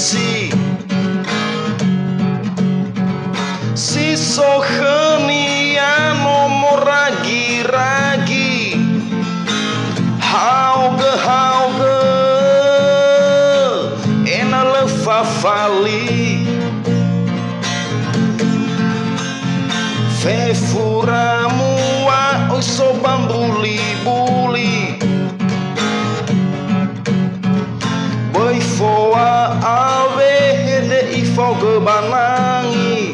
sisi si sohenia nomor ragi-ragi hauge ena lefafali fefuramu wa uso bambuli-buli boi foa ave de ifoge banangi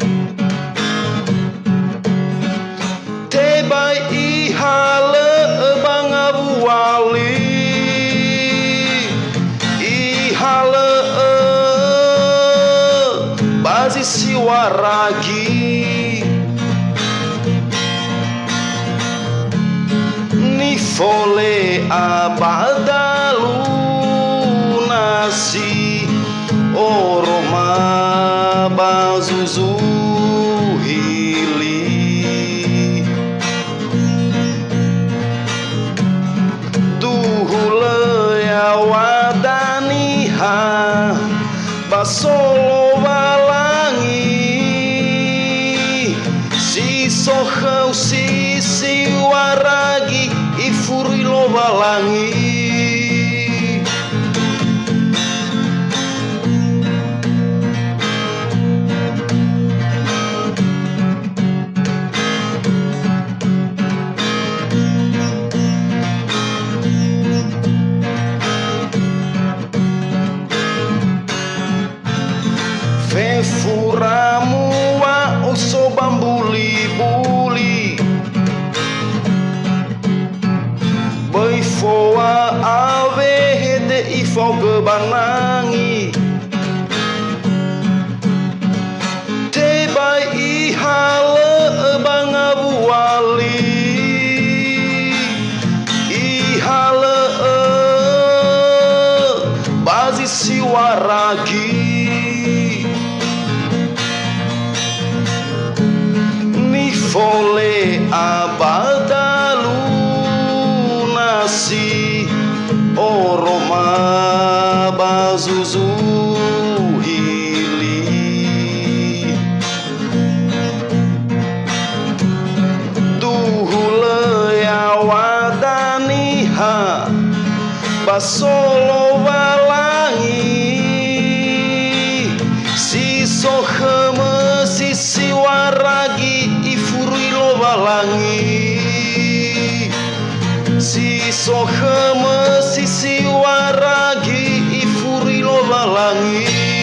te bai ihale bangabuali ihale bazi siwaragi ni fole abadalu nasi oroma bazuzu hili duhule ya wadaniha basolo balangi si sohau si waragi ifuri lo balangi fefuramu wa uso bambuli-buli boi foa ave de ifoge banangi te bai ihale bangabuali ihale bazi siwaragi fole abadalu nasi oroma bazuzu hili duhule ya wadaniha basolo balangi si soheme si waragi ifuri lo balangi si soheme si waragi ifuri lo balangi